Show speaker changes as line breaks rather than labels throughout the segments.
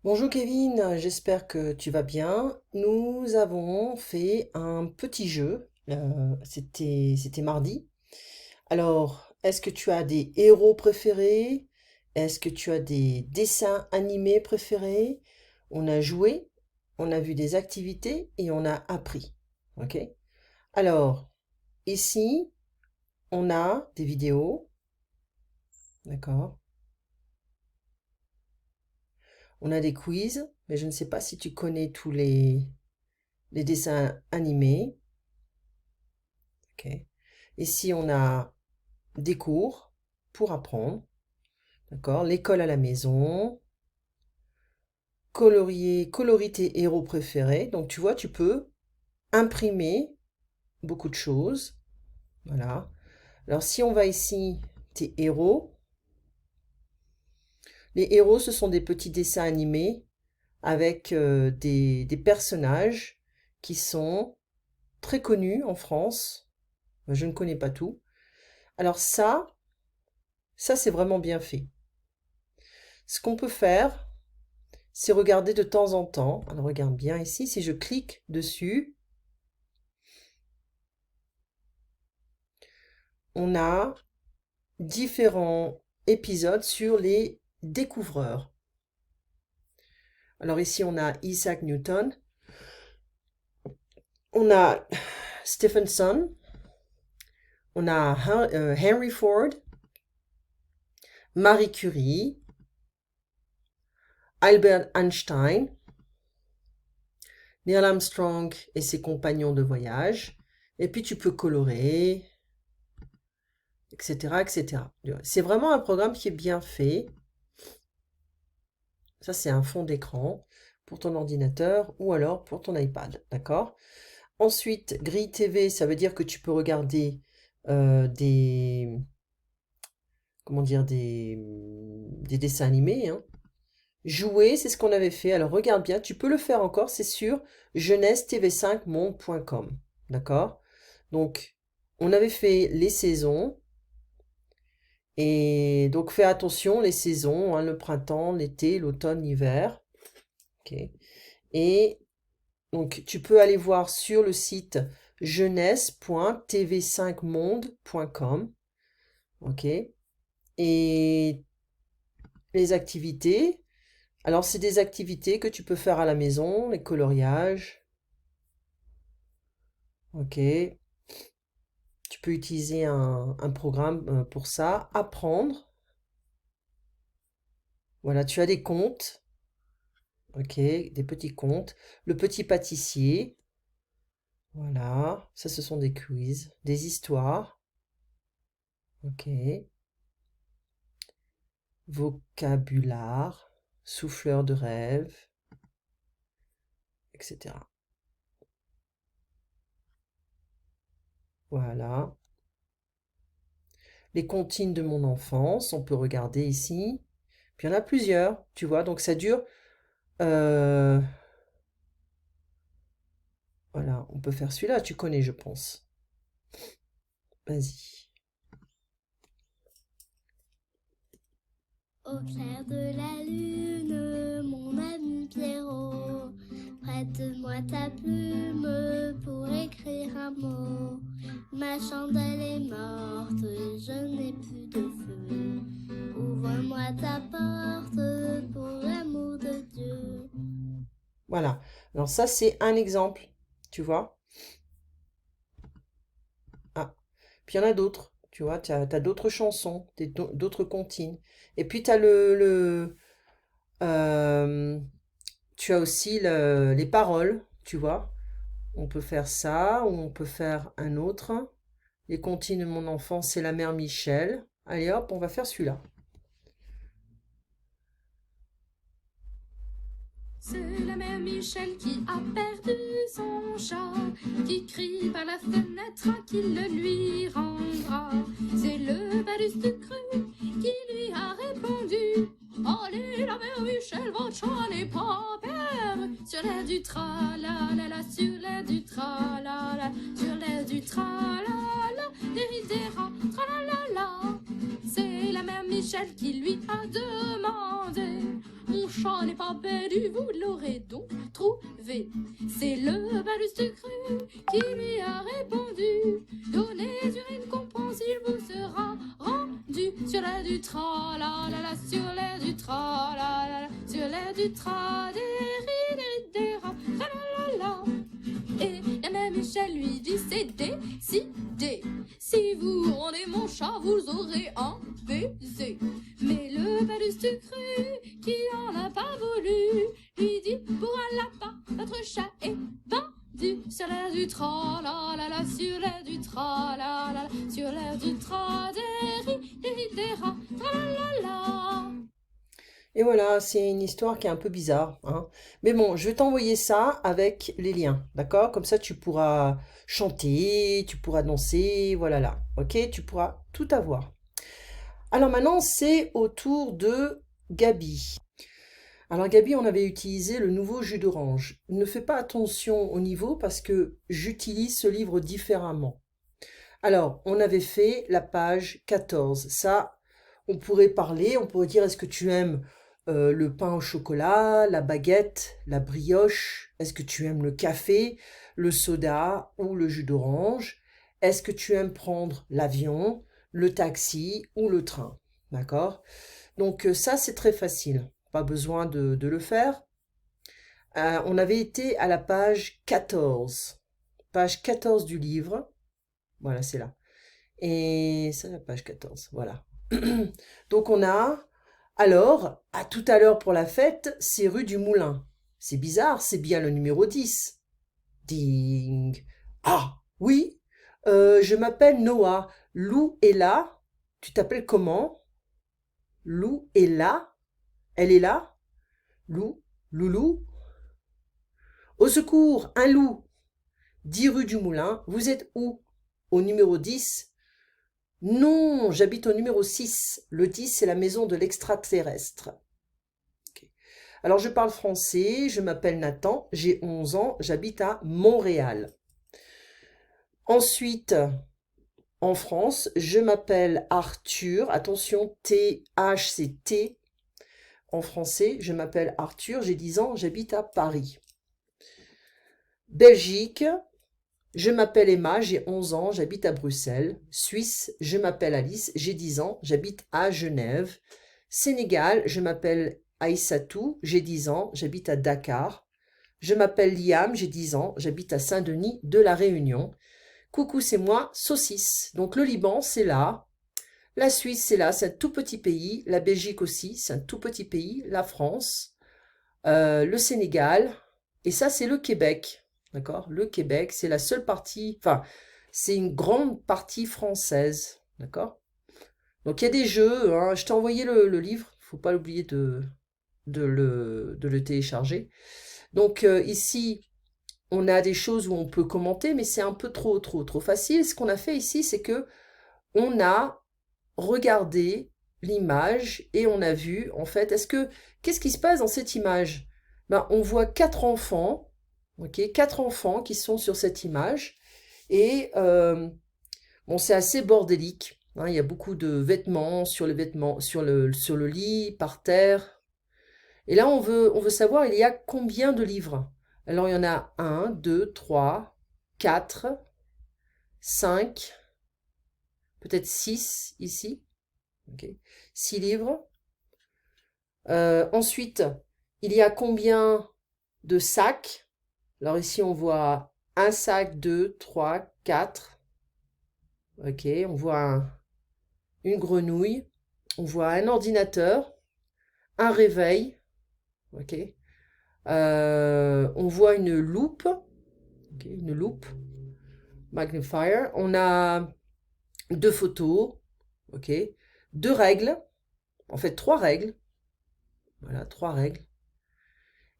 Bonjour Kevin, j'espère que tu vas bien. Nous avons fait un petit jeu, c'était mardi. Alors, est-ce que tu as des héros préférés? Est-ce que tu as des dessins animés préférés? On a joué, on a vu des activités et on a appris. Ok? Alors, ici, on a des vidéos, d'accord? On a des quiz, mais je ne sais pas si tu connais tous les dessins animés. Ok. Ici, on a des cours pour apprendre, d'accord? L'école à la maison, coloris tes héros préférés. Donc, tu vois, tu peux imprimer beaucoup de choses. Voilà. Alors, si on va ici, tes héros. Les héros, ce sont des petits dessins animés avec des personnages qui sont très connus en France. Je ne connais pas tout. Alors ça c'est vraiment bien fait. Ce qu'on peut faire, c'est regarder de temps en temps. Alors regarde bien ici, si je clique dessus, on a différents épisodes sur les découvreurs. Alors ici, on a Isaac Newton, on a Stephenson, on a Henry Ford, Marie Curie, Albert Einstein, Neil Armstrong et ses compagnons de voyage. Et puis tu peux colorer, etc., etc. C'est vraiment un programme qui est bien fait. Ça, c'est un fond d'écran pour ton ordinateur ou alors pour ton iPad, d'accord? Ensuite, grille TV, ça veut dire que tu peux regarder des, comment dire, des dessins animés, hein. Jouer, c'est ce qu'on avait fait. Alors regarde bien, tu peux le faire encore, c'est sur jeunesse-tv5monde.com, d'accord? Donc, on avait fait les saisons. Et donc fais attention, les saisons, hein, le printemps, l'été, l'automne, l'hiver. Ok. Et donc tu peux aller voir sur le site jeunesse.tv5monde.com. Ok. Et les activités. Alors c'est des activités que tu peux faire à la maison, les coloriages. Ok. Tu peux utiliser un programme pour ça. Apprendre. Voilà, tu as des comptes. Ok, des petits contes. Le petit pâtissier. Voilà, ça ce sont des quiz, des histoires. Ok. Vocabulaire, souffleur de rêve, etc. Voilà. Les comptines de mon enfance, on peut regarder ici. Puis il y en a plusieurs, tu vois, donc ça dure. euh, Voilà, on peut faire celui-là, tu connais, je pense. Vas-y.
Au clair de la lune, mon ami Pierrot, prête-moi ta plume pour écrire un mot. Ma chandelle est morte, je n'ai plus de feu. Ouvre-moi ta porte pour l'amour de Dieu.
Voilà. Alors ça, c'est un exemple, tu vois. Ah. Puis il y en a d'autres, tu vois, tu as, d'autres chansons, d'autres comptines. Et puis tu as euh, tu as aussi les paroles, tu vois. On peut faire ça, ou on peut faire un autre. Les comptines de mon enfance, c'est la mère Michel. Allez hop, on va faire celui-là.
C'est la mère Michel qui a perdu son chat, qui crie par la fenêtre qu'il le lui rendra. C'est le balus du cru qui lui a répondu: allez, la mère Michel, votre chat n'est pas père. Sur l'air du tra-la-la-la, sur l'air du tra-la-la, sur l'air du tra-la-la, deridera, tra-la-la-la. C'est la mère Michel qui lui a demandé: mon chat n'est pas perdu, vous l'aurez donc trouvé. C'est le baluste cru qui lui a répondu. Donnez une récompense, il vous sera rendu. Sur l'air du tra la la la, sur l'air du tra la la la, sur l'air du tra des rats, tra la la la. Et la même Michel lui dit c'est décidé. Si vous rendez mon chat, vous aurez un baiser. Mais le baluste cru, qui en a pas voulu, lui dit pour un lapin, votre chat est pendu. Sur l'air du tra la la la, sur l'air du tra la la la, sur l'air du tra des rats, tra la la la.
Et voilà, c'est une histoire qui est un peu bizarre, hein. Mais bon, je vais t'envoyer ça avec les liens, d'accord? Comme ça, tu pourras chanter, tu pourras danser, voilà là, ok? Tu pourras tout avoir. Alors maintenant, c'est au tour de Gabi. Alors Gabi, on avait utilisé le nouveau jus d'orange. Ne fais pas attention au niveau parce que j'utilise ce livre différemment. Alors, on avait fait la page 14. Ça, on pourrait parler, on pourrait dire, est-ce que tu aimes le pain au chocolat, la baguette, la brioche? Est-ce que tu aimes le café, le soda ou le jus d'orange? Est-ce que tu aimes prendre l'avion, le taxi ou le train? D'accord? Donc ça, c'est très facile. Pas besoin de le faire. On avait été à la page 14. Page 14 du livre. Voilà, c'est là. Et c'est la page 14, voilà. Donc on a, alors, à tout à l'heure pour la fête, c'est rue du Moulin. C'est bizarre, c'est bien le numéro 10. Ding. Ah, oui, je m'appelle Noah. Lou est là. Tu t'appelles comment? Lou est là? Elle est là? Lou? Loulou? Au secours, un loup. 10 rue du Moulin. Vous êtes où? Au numéro 10. Non, j'habite au numéro 6. Le 10, c'est la maison de l'extraterrestre. Okay. Alors, je parle français, je m'appelle Nathan, j'ai 11 ans, j'habite à Montréal. Ensuite, en France, je m'appelle Arthur. Attention, T-H, c'est T. En français, je m'appelle Arthur, j'ai 10 ans, j'habite à Paris. Belgique, je m'appelle Emma, j'ai 11 ans, j'habite à Bruxelles. Suisse, je m'appelle Alice, j'ai 10 ans, j'habite à Genève. Sénégal, je m'appelle Aïssatou, j'ai 10 ans, j'habite à Dakar. Je m'appelle Liam, j'ai 10 ans, j'habite à Saint-Denis de la Réunion. Coucou, c'est moi, Saucisse. Donc le Liban, c'est là. La Suisse, c'est là, c'est un tout petit pays. La Belgique aussi, c'est un tout petit pays. La France, le Sénégal. Et ça, c'est le Québec. D'accord? Le Québec, c'est la seule partie, enfin, c'est une grande partie française. D'accord? Donc il y a des jeux, hein. Je t'ai envoyé le livre, il ne faut pas l'oublier de le télécharger. Donc ici, on a des choses où on peut commenter, mais c'est un peu trop facile. Ce qu'on a fait ici, c'est que on a regardé l'image et on a vu, en fait, qu'est-ce qui se passe dans cette image? Ben, on voit 4 enfants, ok, 4 enfants qui sont sur cette image, et bon, c'est assez bordélique, hein, il y a beaucoup de vêtements, sur le lit, par terre. Et là, on veut savoir, il y a combien de livres? Alors, il y en a 1, 2, 3, 4, 5, peut-être 6 ici. Okay. 6 livres. Ensuite, il y a combien de sacs? Alors ici, on voit un sac, 2, 3, 4. Ok, on voit une grenouille. On voit un ordinateur, un réveil. Ok. On voit une loupe. Okay, une loupe. Magnifier. On a 2 photos. Ok. 2 règles. En fait, 3 règles. Voilà, 3 règles.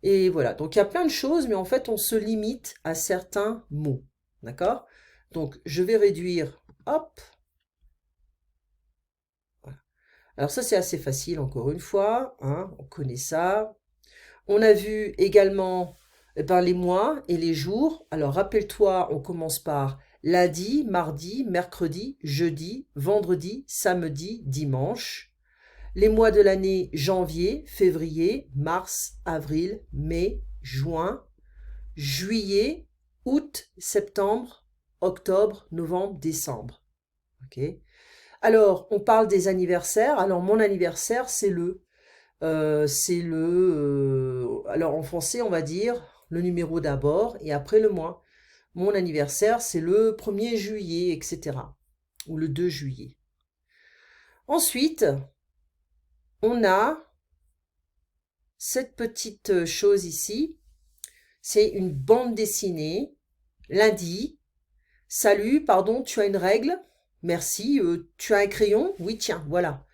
Et voilà, donc il y a plein de choses, mais en fait, on se limite à certains mots. D'accord? Donc, je vais réduire, hop. Voilà. Alors ça, c'est assez facile, encore une fois, hein, on connaît ça. On a vu également les mois et les jours. Alors, rappelle-toi, on commence par lundi, mardi, mercredi, jeudi, vendredi, samedi, dimanche. Les mois de l'année, janvier, février, mars, avril, mai, juin, juillet, août, septembre, octobre, novembre, décembre. Ok. Alors, on parle des anniversaires. Alors, mon anniversaire, alors en français, on va dire le numéro d'abord et après le mois. Mon anniversaire, c'est le 1er juillet, etc. Ou le 2 juillet. Ensuite, on a cette petite chose ici. C'est une bande dessinée. Lundi. Salut, pardon, tu as une règle? Merci. Tu as un crayon? Oui, tiens, voilà.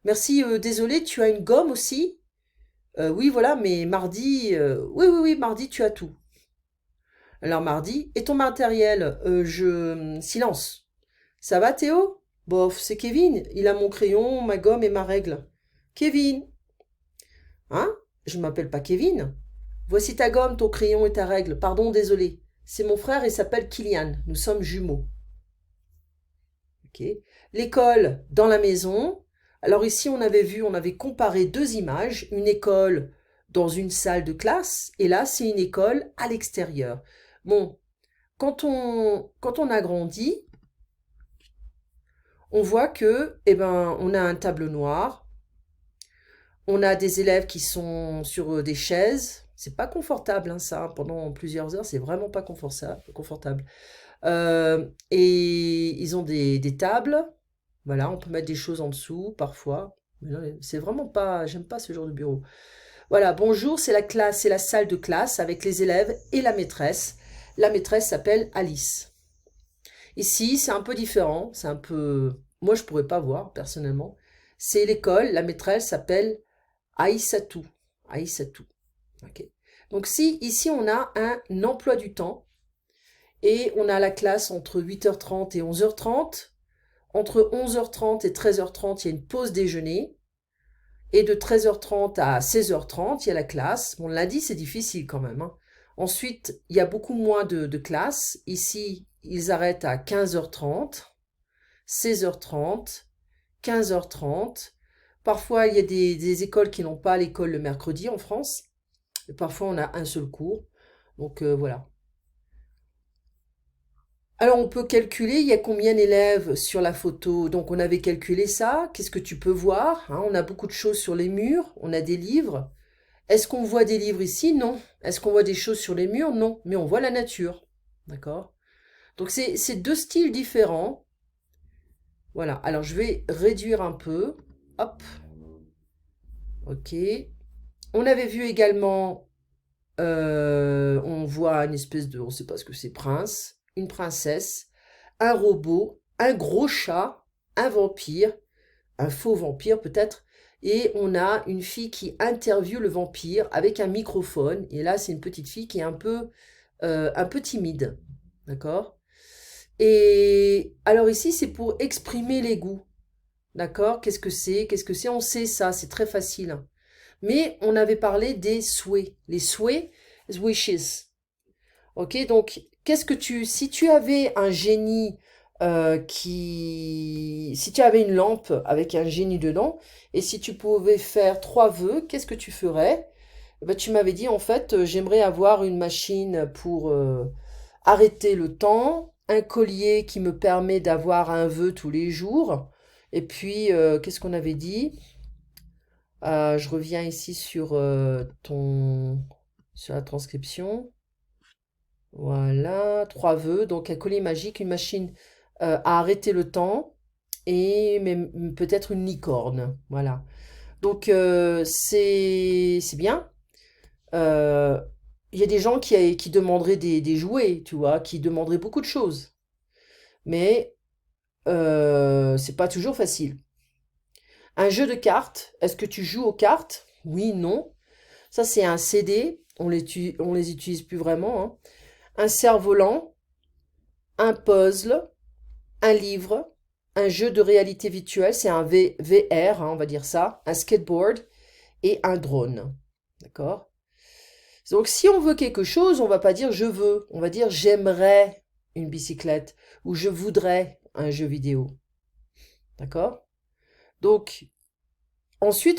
Merci, désolé, tu as une gomme aussi? Oui, voilà, mais mardi, oui, mardi, tu as tout. Alors, mardi, et ton matériel? Silence. Ça va, Théo? Bof, c'est Kevin. Il a mon crayon, ma gomme et ma règle. Kevin. Hein? Je ne m'appelle pas Kevin. Voici ta gomme, ton crayon et ta règle. Pardon, désolé. C'est mon frère, il s'appelle Kylian. Nous sommes jumeaux. Ok. L'école dans la maison. Alors ici, on avait comparé deux images. Une école dans une salle de classe. Et là, c'est une école à l'extérieur. Bon, quand on a grandi, on voit que, on a un tableau noir. On a des élèves qui sont sur des chaises. C'est pas confortable, hein, ça. Pendant plusieurs heures, c'est vraiment pas confortable. Et ils ont des tables. Voilà, on peut mettre des choses en dessous, parfois. Mais là, c'est vraiment pas... J'aime pas ce genre de bureau. Voilà, bonjour, c'est la classe, c'est la salle de classe avec les élèves et la maîtresse. La maîtresse s'appelle Alice. Ici, c'est un peu différent. C'est un peu... Moi, je pourrais pas voir, personnellement. C'est l'école. La maîtresse s'appelle Aïssatou. Aïssatou. Ok. Donc, ici, on a un emploi du temps. Et on a la classe entre 8h30 et 11h30. Entre 11h30 et 13h30, il y a une pause déjeuner. Et de 13h30 à 16h30, il y a la classe. Bon, lundi, c'est difficile quand même, hein. Ensuite, il y a beaucoup moins de classes. Ici, ils arrêtent à 15h30, 16h30, 15h30. Parfois, il y a des écoles qui n'ont pas l'école le mercredi en France. Et parfois, on a un seul cours. Donc, voilà. Alors, on peut calculer, il y a combien d'élèves sur la photo. Donc, on avait calculé ça. Qu'est-ce que tu peux voir, hein? On a beaucoup de choses sur les murs. On a des livres. Est-ce qu'on voit des livres ici? Non. Est-ce qu'on voit des choses sur les murs? Non. Mais on voit la nature. D'accord? Donc, c'est deux styles différents. Voilà. Alors, je vais réduire un peu. Hop. OK. On avait vu également, on voit une espèce de, on ne sait pas ce que c'est, prince, une princesse, un robot, un gros chat, un vampire, un faux vampire peut-être, et on a une fille qui interviewe le vampire avec un microphone, et là c'est une petite fille qui est un peu timide, d'accord? Et alors ici c'est pour exprimer les goûts, d'accord? Qu'est-ce que c'est? Qu'est-ce que c'est? On sait ça, c'est très facile. Mais on avait parlé des souhaits, les souhaits, wishes. Ok, donc si tu avais un génie si tu avais une lampe avec un génie dedans, et si tu pouvais faire 3 vœux, qu'est-ce que tu ferais? Eh ben, tu m'avais dit en fait, j'aimerais avoir une machine pour arrêter le temps, un collier qui me permet d'avoir un vœu tous les jours, et puis qu'est-ce qu'on avait dit? Je reviens ici sur la transcription. Voilà, 3 vœux. Donc un collier magique, une machine à arrêter le temps et même peut-être une licorne. Voilà. Donc c'est bien. Euh, Il y a des gens qui demanderaient des jouets, tu vois, qui demanderaient beaucoup de choses. Mais c'est pas toujours facile. Un jeu de cartes, est-ce que tu joues aux cartes? Oui, non. Ça, c'est un CD. On les utilise plus vraiment, hein. Un cerf-volant, un puzzle, un livre, un jeu de réalité virtuelle, c'est un VR, hein, on va dire ça, un skateboard et un drone. D'accord? Donc, si on veut quelque chose, on va pas dire je veux, on va dire j'aimerais une bicyclette ou je voudrais un jeu vidéo. D'accord? Donc, Ensuite,